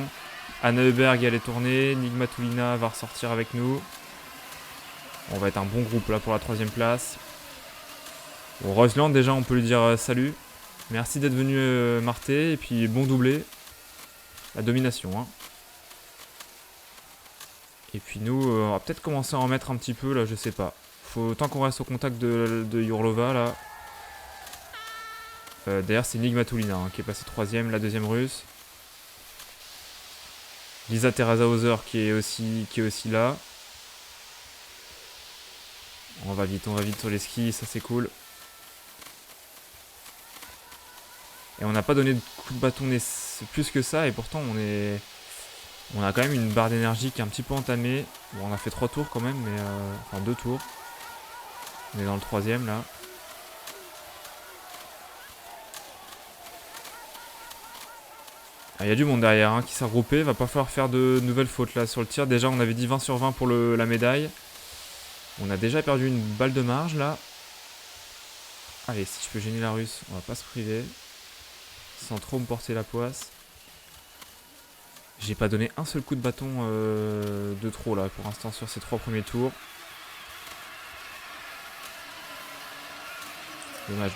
Anna Heuberg elle est tournée, Nigmatulina va ressortir avec nous. On va être un bon groupe là pour la 3ème place. Bon, Roisland déjà on peut lui dire salut. Merci d'être venu Marthe et puis bon doublé. La domination hein. Et puis nous on va peut-être commencer à en mettre un petit peu là, je sais pas. Tant qu'on reste au contact de Yurlova là. D'ailleurs c'est Nigmatulina hein, qui est passé 3ème, la 2ème russe. Lisa Teresa Hauser qui est aussi là. On va vite sur les skis, ça c'est cool. Et on n'a pas donné de coup de bâton plus que ça. Et pourtant, on a quand même une barre d'énergie qui est un petit peu entamée. Bon, on a fait 3 tours quand même, mais enfin 2 tours. On est dans le 3e là. Il y a du monde derrière hein, qui s'est regroupé. Va pas falloir faire de nouvelles fautes là sur le tir. Déjà, on avait dit 20 sur 20 pour la médaille. On a déjà perdu une balle de marge là. Allez, si je peux gêner la russe, on va pas se priver. Sans trop me porter la poisse. J'ai pas donné un seul coup de bâton de trop là pour l'instant sur ces 3 premiers tours.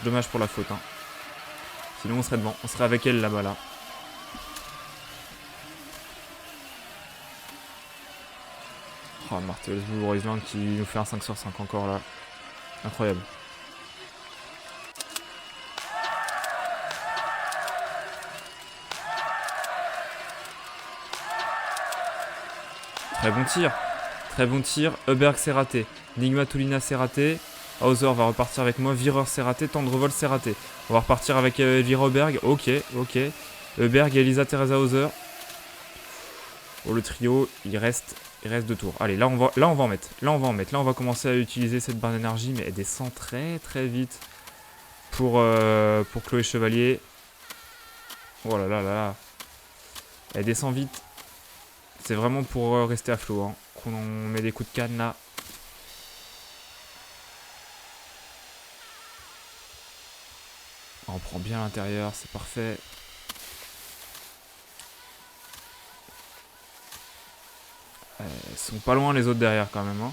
Dommage pour la faute. Hein. Sinon on serait devant, on serait avec elle là-bas là. Oh, Martelsbourg, Island qui nous fait un 5 sur 5 encore là. Incroyable. Très bon tir. Très bon tir. Heuberg c'est raté. Nigmatulina c'est raté. Hauser va repartir avec moi. Vireur c'est raté. Tendrevol c'est raté. On va repartir avec Elvira Heuberg. Ok. Heuberg et Elisa Teresa Hauser. Oh, le trio, il reste 2 tours. Allez, là on va en mettre. Là on va commencer à utiliser cette barre d'énergie, mais elle descend très vite pour Chloé Chevalier. Oh là là là. Elle descend vite. C'est vraiment pour rester à flot. Hein. Qu'on met des coups de canne là. On prend bien l'intérieur, c'est parfait. Ils sont pas loin les autres derrière quand même. Hein.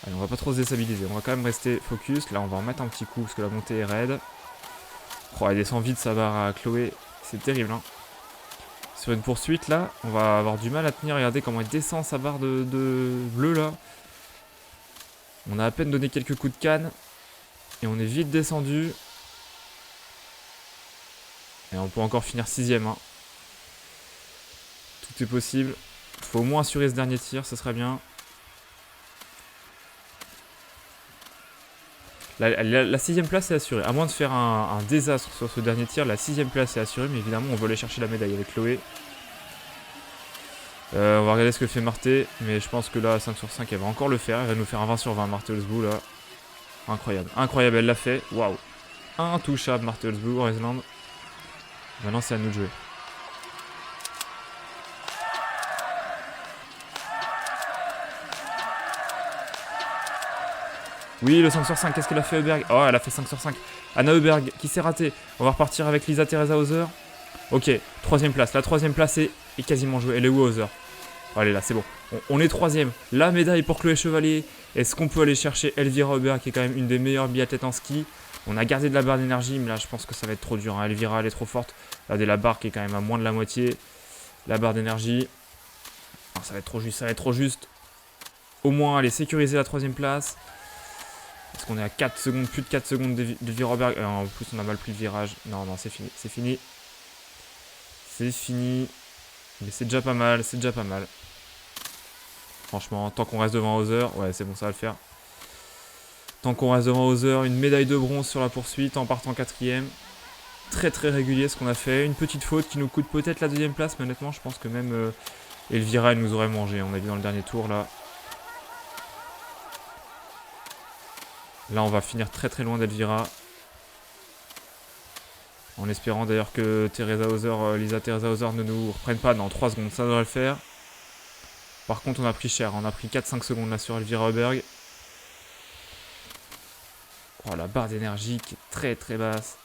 Allez, on va pas trop se déstabiliser. On va quand même rester focus. Là, on va en mettre un petit coup parce que la montée est raide. Oh, elle descend vite sa barre à Chloé. C'est terrible. Hein. Sur une poursuite là, on va avoir du mal à tenir. Regardez comment elle descend sa barre de bleu là. On a à peine donné quelques coups de canne. Et on est vite descendu. Et on peut encore finir 6ème. Hein. Tout est possible. Il faut au moins assurer ce dernier tir, ce serait bien. La 6ème place est assurée. À moins de faire un désastre sur ce dernier tir, la 6ème place est assurée. Mais évidemment, on veut aller chercher la médaille avec Chloé. On va regarder ce que fait Marté. Mais je pense que là, 5 sur 5, elle va encore le faire. Elle va nous faire un 20 sur 20, Marté Holzbou, là. Incroyable. Incroyable, elle l'a fait. Waouh. Intouchable, Marté Holzbou, Island. Maintenant, c'est à nous de jouer. Oui, le 5 sur 5, qu'est-ce qu'elle a fait Heuberg? Oh, elle a fait 5 sur 5. Anna Heuberg qui s'est ratée. On va repartir avec Lisa Teresa Hauser. Ok, 3ème place. La 3ème place est quasiment jouée. Elle est où Hauser? Oh, elle est là, c'est bon. On est 3ème. La médaille pour Chloé Chevalier. Est-ce qu'on peut aller chercher Elvira Heuberg qui est quand même une des meilleures biathlètes en ski? On a gardé de la barre d'énergie, mais là je pense que ça va être trop dur. Hein. Elvira, elle est trop forte. Regardez la barre qui est quand même à moins de la moitié. La barre d'énergie. Oh, ça va être trop juste, ça va être trop juste. Au moins, aller sécuriser la 3ème place. Est-ce qu'on est à 4 secondes, plus de 4 secondes d'Elvira Heuberg. En plus, on a mal pris le virage. Non, c'est fini, c'est fini. C'est fini. Mais c'est déjà pas mal, c'est déjà pas mal. Franchement, tant qu'on reste devant Hauser, ouais, c'est bon, ça va le faire. Tant qu'on reste devant Hauser, une médaille de bronze sur la poursuite en partant 4ème. Très régulier ce qu'on a fait. Une petite faute qui nous coûte peut-être la 2ème place, mais honnêtement, je pense que même Elvira, elle nous aurait mangé. On a vu dans le dernier tour là. Là, on va finir très loin d'Elvira. En espérant d'ailleurs que Lisa Teresa Hauser ne nous reprenne pas dans 3 secondes. Ça devrait le faire. Par contre, on a pris cher. On a pris 4-5 secondes là sur Elvira Heuberg. Oh, la barre d'énergie qui est très basse.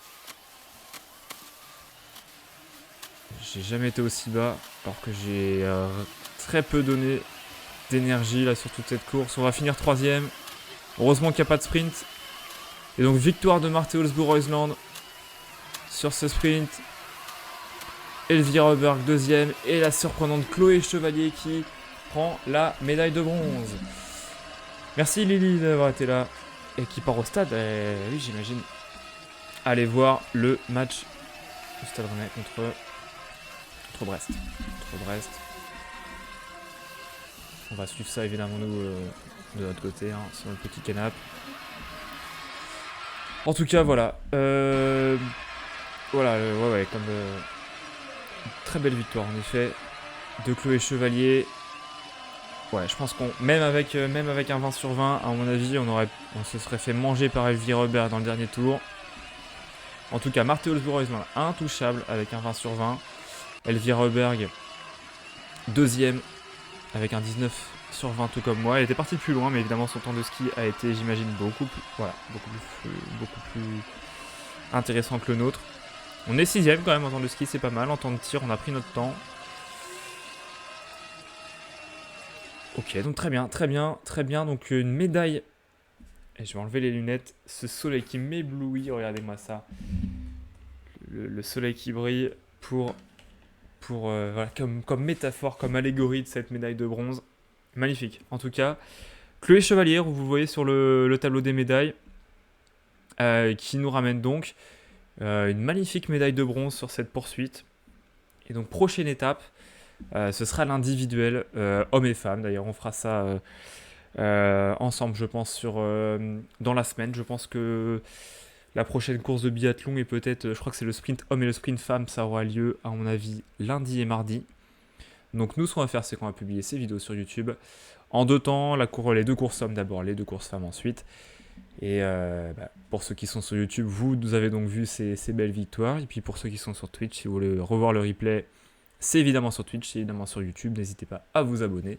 J'ai jamais été aussi bas. Alors que j'ai très peu donné d'énergie là sur toute cette course. On va finir 3ème. Heureusement qu'il n'y a pas de sprint. Et donc victoire de Marthe Holzbourg-Island sur ce sprint. Elvira Heuberg 2ème. Et la surprenante Chloé Chevalier qui prend la médaille de bronze. Merci Lily d'avoir été là. Et qui part au stade. Oui, j'imagine. Allez voir le match au stade Rennais contre Brest. On va suivre ça évidemment nous de notre côté, hein, sur le petit canapé. En tout cas, voilà. Voilà, ouais, comme très belle victoire en effet de Chloé Chevalier. Ouais, je pense qu'on même avec un 20 sur 20, à mon avis, on se serait fait manger par Elvira Huber dans le dernier tour. En tout cas, Marthe Holzbourg-Heusman intouchable avec un 20 sur 20. Elvira Heuberg, deuxième avec un 19 sur 20 tout comme moi. Elle était partie plus loin, mais évidemment son temps de ski a été, j'imagine, beaucoup plus intéressant que le nôtre. On est sixième quand même en temps de ski, c'est pas mal. En temps de tir, on a pris notre temps. Ok, donc très bien. Donc une médaille. Et je vais enlever les lunettes. Ce soleil qui m'éblouit, regardez-moi ça. Le soleil qui brille pour voilà, comme métaphore, comme allégorie de cette médaille de bronze. Magnifique. En tout cas, Chloé Chevalier, vous voyez sur le tableau des médailles, qui nous ramène donc une magnifique médaille de bronze sur cette poursuite. Et donc, prochaine étape, ce sera l'individuel, hommes et femmes. D'ailleurs, on fera ça ensemble, je pense, dans la semaine. Je pense que la prochaine course de biathlon et peut-être, je crois que c'est le sprint homme et le sprint femme, ça aura lieu, à mon avis, lundi et mardi. Donc nous, ce qu'on va faire, c'est qu'on va publier ces vidéos sur YouTube en deux temps, les deux courses hommes d'abord, les deux courses femmes ensuite. Et pour ceux qui sont sur YouTube, vous avez donc vu ces belles victoires. Et puis pour ceux qui sont sur Twitch, si vous voulez revoir le replay, c'est évidemment sur Twitch, c'est évidemment sur YouTube. N'hésitez pas à vous abonner.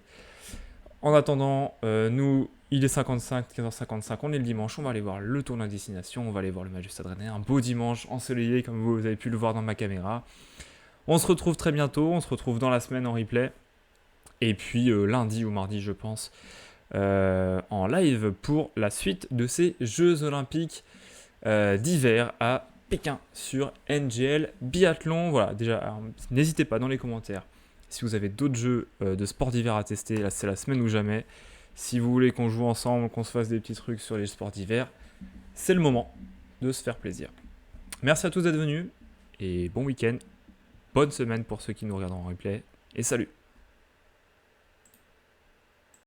En attendant, nous, il est 55, 15h55, on est le dimanche, on va aller voir le tournoi de destination, on va aller voir le match du Stade Rennais, un beau dimanche ensoleillé comme vous avez pu le voir dans ma caméra. On se retrouve très bientôt, on se retrouve dans la semaine en replay, et puis lundi ou mardi je pense, en live pour la suite de ces Jeux Olympiques d'hiver à Pékin sur NGL Biathlon. Voilà, déjà, n'hésitez pas dans les commentaires si vous avez d'autres jeux de sport d'hiver à tester. Là, c'est la semaine ou jamais. Si vous voulez qu'on joue ensemble, qu'on se fasse des petits trucs sur les sports d'hiver, c'est le moment de se faire plaisir. Merci à tous d'être venus et bon week-end. Bonne semaine pour ceux qui nous regardent en replay et salut!